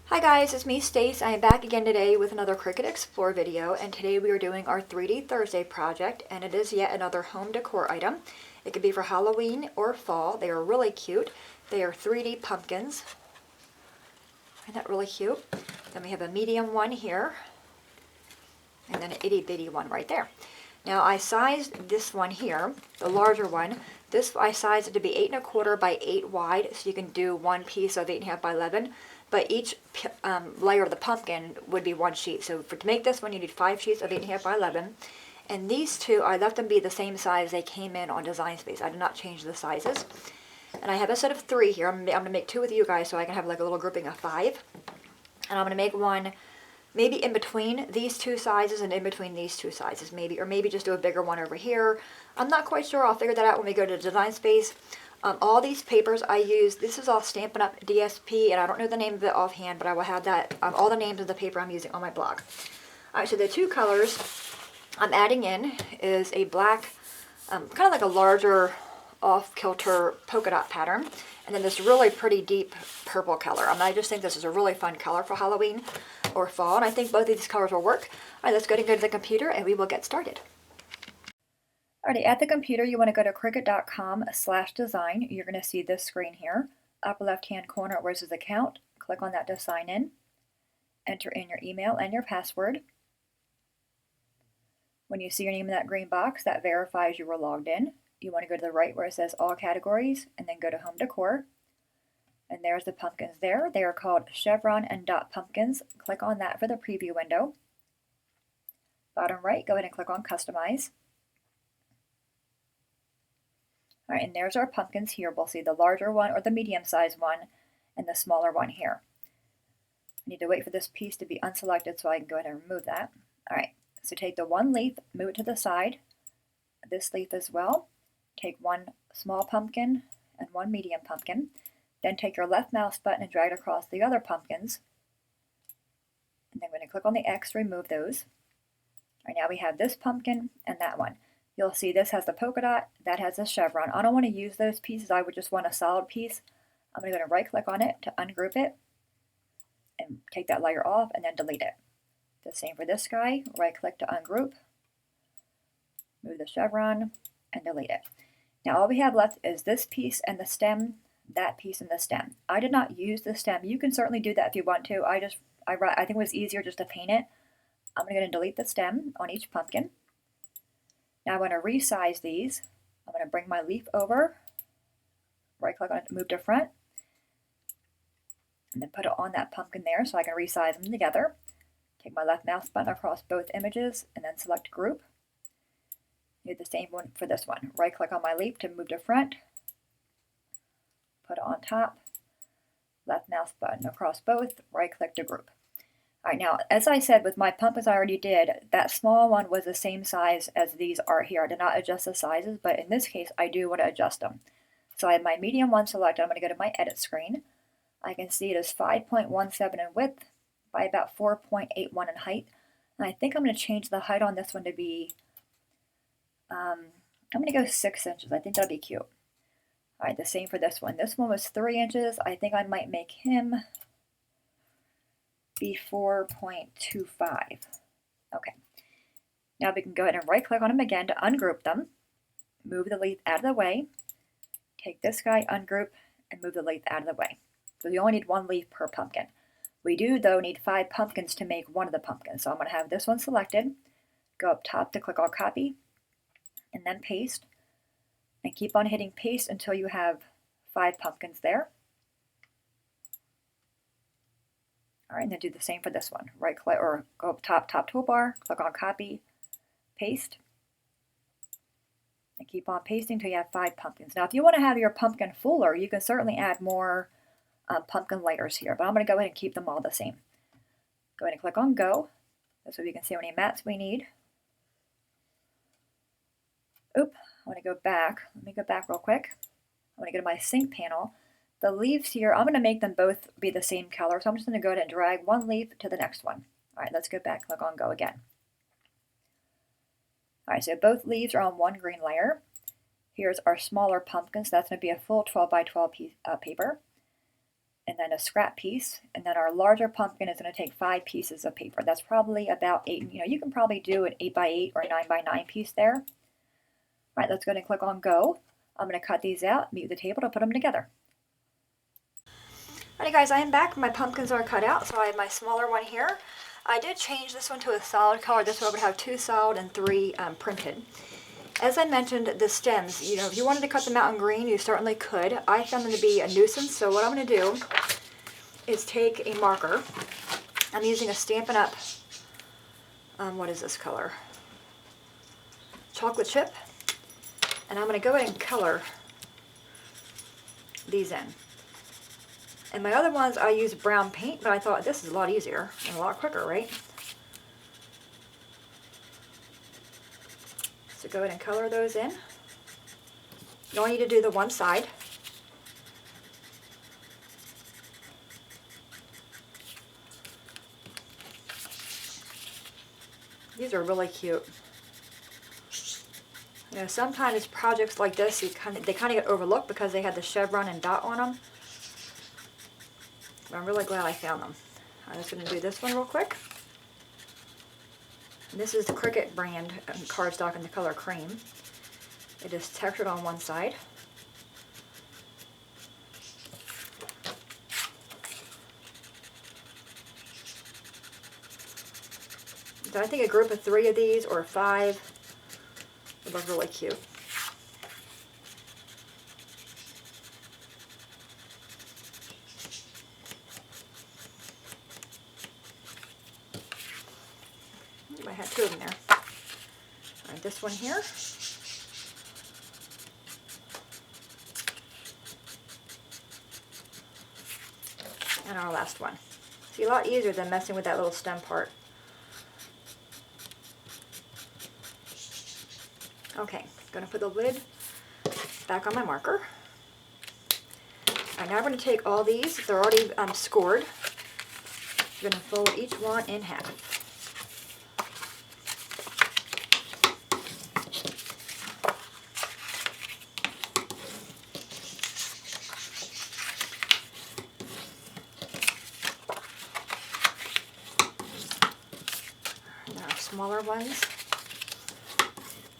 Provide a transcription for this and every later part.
Hi guys, it's me Stace. I am back again today with another Cricut Explore video, and today we are doing our 3D Thursday project, and it is yet another home decor item. It could be for Halloween or fall. They are really cute. They are 3D pumpkins. Isn't that really cute? Then we have a medium one here, and then an itty bitty one right there. Now I sized this one here, the larger one. I sized it to be 8 1/4 by 8 wide, so you can do one piece of 8 1/2 by 11. But each layer of the pumpkin would be one sheet. So to make this one, you need 5 sheets of 8 1/2 by 11. And these two, I left them be the same size they came in on Design Space. I did not change the sizes. And I have a set of 3 here. I'm going to make 2 with you guys so I can have like a little grouping of 5. And I'm going to make one maybe in between these two sizes and in between these two sizes, maybe, or maybe just do a bigger one over here. I'm not quite sure. I'll figure that out when we go to Design Space. All these papers I use, this is all Stampin' Up! DSP, and I don't know the name of it offhand, but I will have that, all the names of the paper I'm using on my blog. Alright, so the two colors I'm adding in is a black, kind of like a larger off-kilter polka dot pattern, and then this really pretty deep purple color. I just think this is a really fun color for Halloween or fall, and I think both of these colors will work. Alright, let's go ahead and go to the computer and we will get started. Alrighty, at the computer you want to go to cricut.com/design. You're going to see this screen here. Upper left hand corner where it says account, click on that to sign in. Enter in your email and your password. When you see your name in that green box, that verifies you were logged in. You want to go to the right where it says all categories and then go to home decor. And there's the pumpkins there. They are called chevron and dot pumpkins. Click on that for the preview window. Bottom right, go ahead and click on customize. Alright, and there's our pumpkins here. We'll see the larger one or the medium-sized one and the smaller one here. I need to wait for this piece to be unselected so I can go ahead and remove that. Alright, so take the one leaf, move it to the side. This leaf as well. Take one small pumpkin and one medium pumpkin. Then take your left mouse button and drag it across the other pumpkins. And then I'm going to click on the X to remove those. Alright, now we have this pumpkin and that one. You'll see this has the polka dot, that has the chevron. I don't want to use those pieces, I would just want a solid piece. I'm going to go and right click on it to ungroup it and take that layer off and then delete it. The same for this guy, right click to ungroup, move the chevron and delete it. Now all we have left is this piece and the stem, that piece and the stem. I did not use the stem. You can certainly do that if you want to. I think it was easier just to paint it. I'm going to delete the stem on each pumpkin. Now I want to resize these. I'm going to bring my leaf over, right click on it to move to front, and then put it on that pumpkin there so I can resize them together. Take my left mouse button across both images and then select group. Do the same one for this one. Right click on my leaf to move to front, put it on top, left mouse button across both, right click to group. Alright, now as I said with my pumpkins I already did, that small one was the same size as these are here. I did not adjust the sizes, but in this case I do want to adjust them. So I have my medium one selected. I'm going to go to my edit screen. I can see it is 5.17 in width by about 4.81 in height. And I think I'm going to change the height on this one to be, I'm going to go 6 inches. I think that'll be cute. Alright, the same for this one. This one was 3 inches. I think I might make him be 4.25. Okay. Now we can go ahead and right click on them again to ungroup them. Move the leaf out of the way. Take this guy, ungroup, and move the leaf out of the way. So you only need one leaf per pumpkin. We do though need 5 pumpkins to make one of the pumpkins. So I'm going to have this one selected. Go up top to click on copy and then paste. And keep on hitting paste until you have 5 pumpkins there. Alright, and then do the same for this one. Right click or go up top toolbar, click on copy, paste, and keep on pasting until you have 5 pumpkins. Now if you want to have your pumpkin fuller, you can certainly add more pumpkin layers here, but I'm going to go ahead and keep them all the same. Go ahead and click on go, so we can see how many mats we need. Oop, I want to go back. Let me go back real quick. I want to go to my sync panel. The leaves here, I'm going to make them both be the same color, so I'm just going to go ahead and drag one leaf to the next one. Alright, let's go back, click on go again. Alright, so both leaves are on one green layer. Here's our smaller pumpkins. That's going to be a full 12 by 12 piece, paper. and then a scrap piece, and then our larger pumpkin is going to take 5 pieces of paper. That's probably about 8, you can probably do an 8x8 or 9x9 piece there. All right, let's go ahead and click on go. I'm going to cut these out, meet the table to put them together. Alright guys, I am back. My pumpkins are cut out, so I have my smaller one here. I did change this one to a solid color. This one would have 2 solid and 3 printed. As I mentioned, the stems, if you wanted to cut them out in green, you certainly could. I found them to be a nuisance, so what I'm going to do is take a marker. I'm using a Stampin' Up, what is this color? Chocolate chip. And I'm going to go ahead and color these in. And my other ones, I use brown paint, but I thought this is a lot easier and a lot quicker, right? So go ahead and color those in. You only need to do the one side. These are really cute. Sometimes projects like this, they kind of get overlooked because they had the chevron and dot on them. But I'm really glad I found them. I'm just going to do this one real quick. And this is the Cricut brand cardstock in the color cream. It is textured on one side. So I think a group of 3 of these or 5 would look really cute. I had 2 of them there. All right, this one here. And our last one. See, a lot easier than messing with that little stem part. Okay, going to put the lid back on my marker. All right, now we're going to take all these. They're already scored. We're going to fold each one in half. Smaller ones.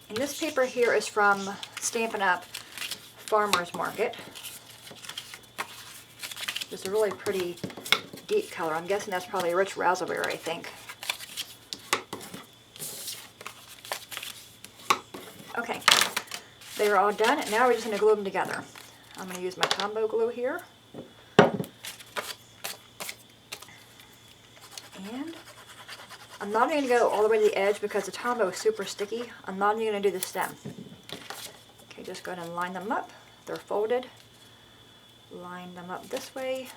And this paper here is from Stampin' Up Farmer's Market. It's a really pretty deep color. I'm guessing that's probably a rich raspberry, I think. Okay, they're all done. Now we're just going to glue them together. I'm going to use my Tombow glue here. And I'm not going to go all the way to the edge because the Tombow is super sticky. I'm not even going to do the stem. Okay, just go ahead and line them up. They're folded. Line them up this way.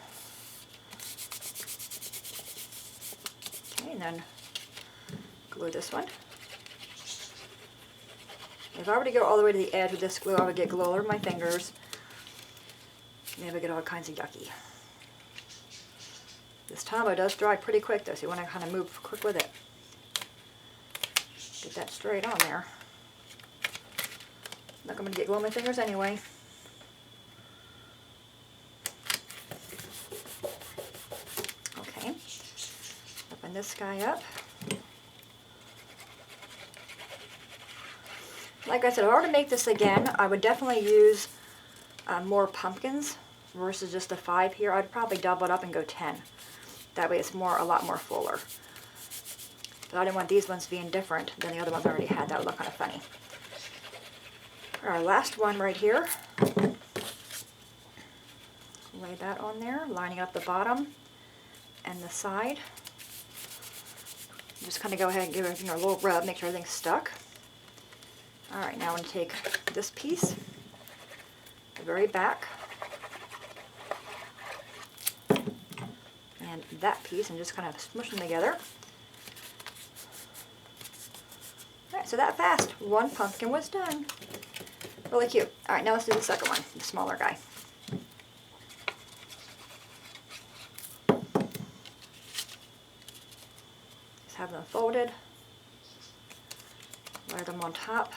Okay, and then glue this one. If I were to go all the way to the edge with this glue, I would get glue all over my fingers. And I would get all kinds of yucky. This Tombow does dry pretty quick though, so you want to kind of move quick with it. Get that straight on there. Look, I'm going to get glue on my fingers anyway. Okay. Open this guy up. Like I said, if I were to make this again, I would definitely use more pumpkins versus just the 5 here. I'd probably double it up and go 10. That way it's a lot more fuller. But I didn't want these ones being different than the other ones I already had. That would look kind of funny. Our last one right here. Lay that on there, lining up the bottom and the side. Just kind of go ahead and give it a little rub, make sure everything's stuck. Alright, now I'm going to take this piece, the very back, and that piece, and just kind of smush them together. Alright, so that fast. One pumpkin was done. Really cute. Alright, now let's do the second one, the smaller guy. Just have them folded. Layer them on top.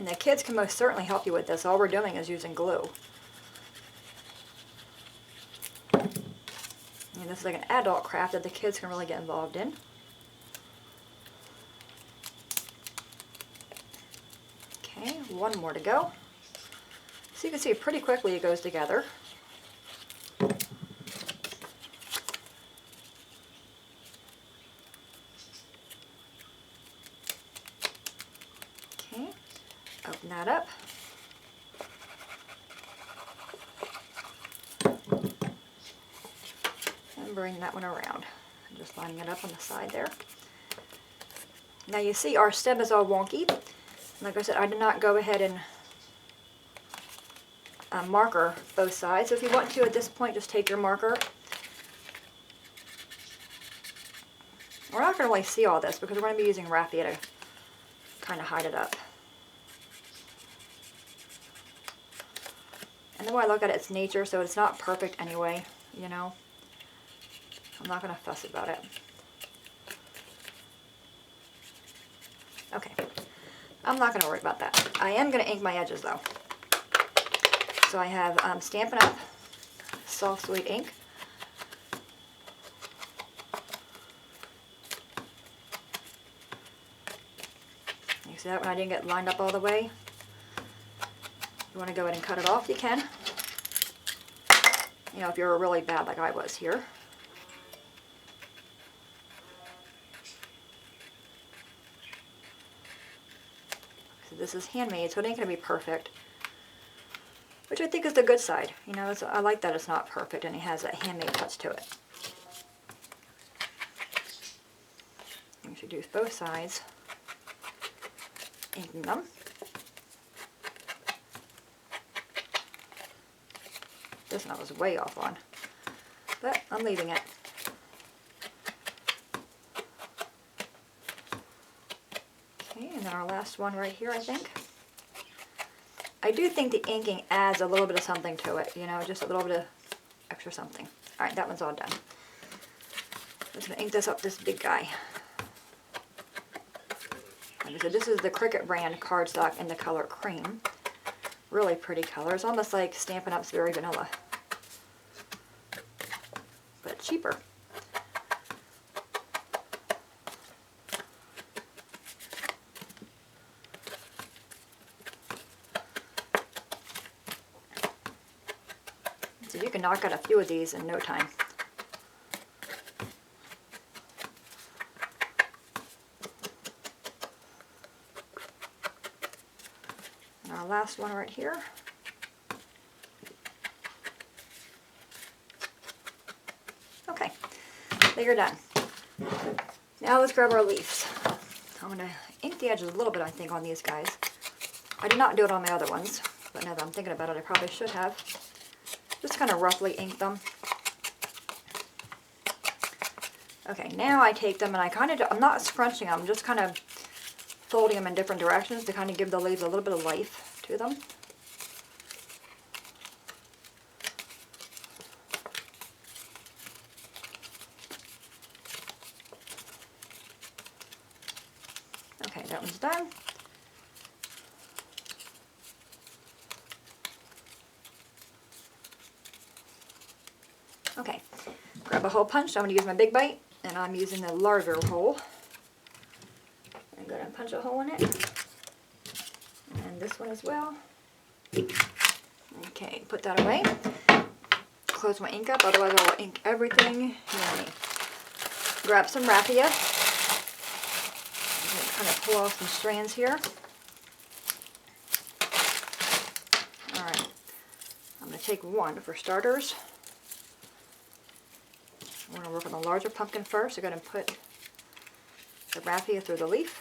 And the kids can most certainly help you with this. All we're doing is using glue. And this is like an adult craft that the kids can really get involved in. Okay, one more to go. So you can see pretty quickly it goes together. Okay, open that up. And bring that one around. I'm just lining it up on the side there. Now you see our stem is all wonky. Like I said, I did not go ahead and marker both sides. So if you want to at this point, just take your marker. We're not going to really see all this because we're going to be using raffia to kind of hide it up. And the way I look at it, it's nature, so it's not perfect anyway, you know. I'm not going to fuss about it. Okay. I'm not going to worry about that. I am going to ink my edges though. So I have Stampin' Up! Soft Sweet ink. You see that when I didn't get lined up all the way? You want to go ahead and cut it off, you can. You know, if you're really bad like I was here. This is handmade, so it ain't going to be perfect. Which I think is the good side. You know, I like that it's not perfect and it has that handmade touch to it. You should do both sides. Inking them. This one I was way off on. But I'm leaving it. Okay, and then our last one right here, I think. I do think the inking adds a little bit of something to it, you know, just a little bit of extra something. Alright, that one's all done. I'm just going to ink this up, this big guy. Like I said, this is the Cricut brand cardstock in the color cream. Really pretty color. It's almost like Stampin' Up's Very Vanilla. But cheaper. So you can knock out a few of these in no time. And our last one right here. Okay, there you're done. Now let's grab our leaves. I'm going to ink the edges a little bit, I think, on these guys. I did not do it on my other ones, but now that I'm thinking about it, I probably should have. Just kind of roughly ink them. Okay, now I take them and I'm not scrunching them, I'm just kind of folding them in different directions to kind of give the leaves a little bit of life to them. Okay, that one's done. Okay, grab a hole punch. I'm going to use my big bite, and I'm using the larger hole. I'm going to punch a hole in it, and this one as well. Okay, put that away. Close my ink up, otherwise I will ink everything. Hear me. Grab some raffia. Kind of pull off some strands here. Alright, I'm going to take one for starters. We're going to work on the larger pumpkin first. We're going to put the raffia through the leaf.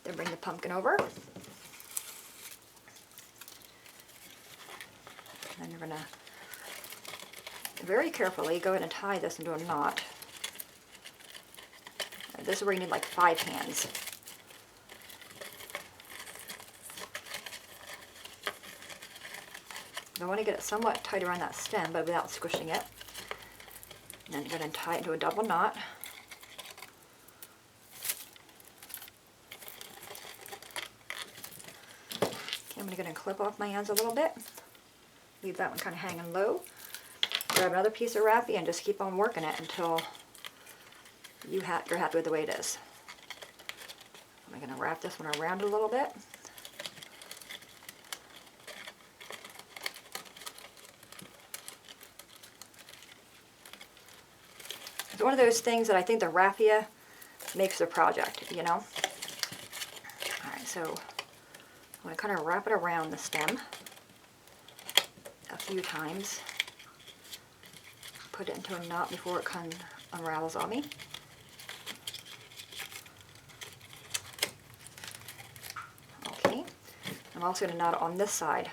Then bring the pumpkin over. Then you're going to very carefully go ahead and tie this into a knot. This is where you need like 5 hands. I want to get it somewhat tight around that stem, but without squishing it. And then you're going to tie it into a double knot. I'm going to go and clip off my ends a little bit. Leave that one kind of hanging low. Grab another piece of raffia and just keep on working it until you're happy with the way it is. I'm going to wrap this one around a little bit. It's one of those things that I think the raffia makes the project, you know. Alright, so I'm going to kind of wrap it around the stem a few times. Put it into a knot before it unravels on me. Okay, I'm also going to knot it on this side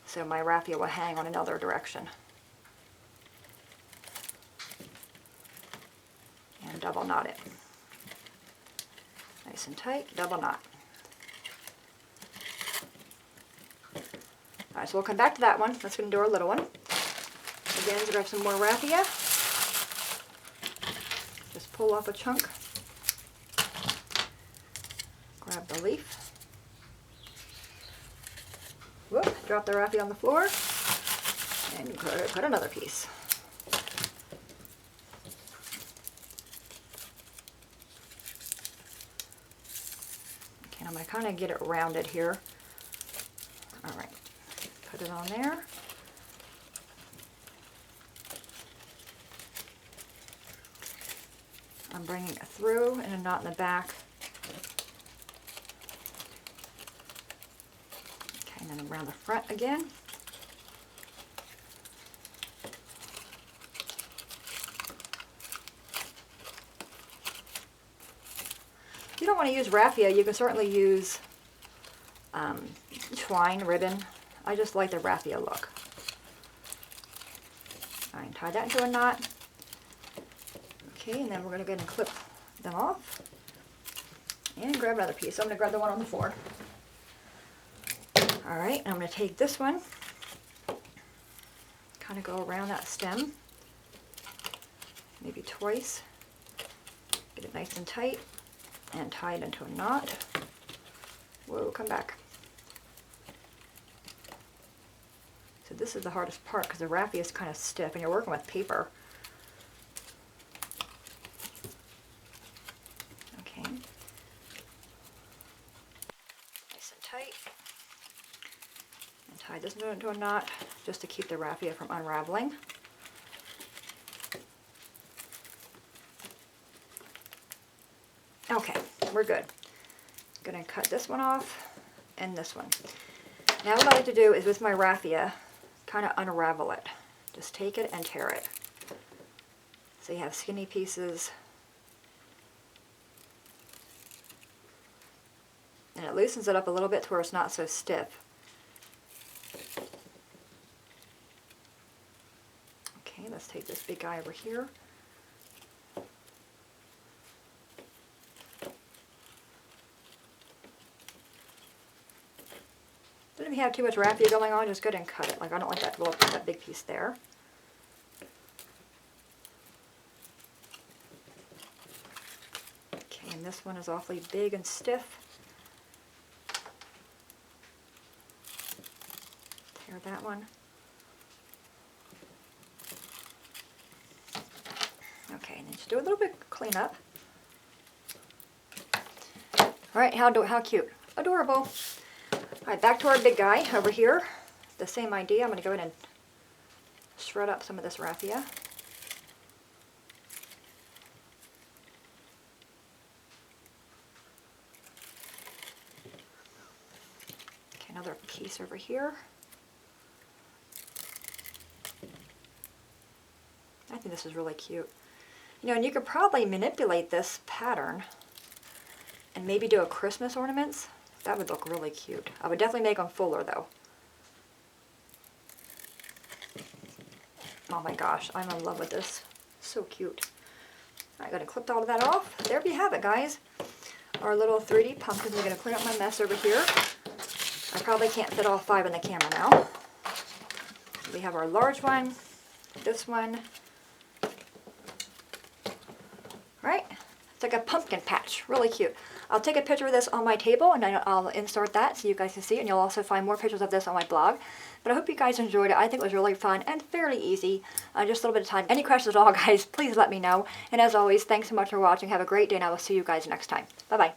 so my raffia will hang on another direction. And double knot it. Nice and tight, double knot. Alright, so we'll come back to that one. Let's go and do our little one. Again, let's grab some more raffia. Just pull off a chunk. Grab the leaf. Whoop, drop the raffia on the floor. And put another piece. Okay, I'm going to kind of get it rounded here. Alright, put it on there. I'm bringing it through and a knot in the back. Okay, and then around the front again. If you don't want to use raffia, you can certainly use twine, ribbon. I just like the raffia look. Alright, tie that into a knot. Okay, and then we're going to go ahead and clip them off. And grab another piece. So I'm going to grab the one on the floor. Alright, I'm going to take this one. Kind of go around that stem. Maybe twice. Get it nice and tight. And tie it into a knot. Whoa, come back. So this is the hardest part because the raffia is kind of stiff and you're working with paper. Okay. Nice and tight. And tie this into a knot just to keep the raffia from unraveling. Okay, we're good. I'm going to cut this one off and this one. Now what I like to do is with my raffia, kind of unravel it. Just take it and tear it. So you have skinny pieces. And it loosens it up a little bit to where it's not so stiff. Okay, let's take this big guy over here. If you have too much raffia going on, just go ahead and cut it. Like I don't like that big piece there. Okay, and this one is awfully big and stiff. Tear that one. Okay, and then just do a little bit cleanup. All right, how cute, adorable. Alright, back to our big guy over here. The same idea. I'm going to go ahead and shred up some of this raffia. Okay, another piece over here. I think this is really cute. You know, and you could probably manipulate this pattern and maybe do a Christmas ornaments. That would look really cute. I would definitely make them fuller though. Oh my gosh, I'm in love with this. So cute. I'm going to clip all of that off. There you have it, guys. Our little 3D pumpkins. I'm going to clean up my mess over here. I probably can't fit all 5 in the camera now. We have our large one, this one. Right? It's like a pumpkin patch, really cute. I'll take a picture of this on my table and then I'll insert that so you guys can see it, and you'll also find more pictures of this on my blog. But I hope you guys enjoyed it. I think it was really fun and fairly easy. Just a little bit of time. Any questions at all, guys, please let me know. And as always, thanks so much for watching. Have a great day, and I will see you guys next time. Bye-bye.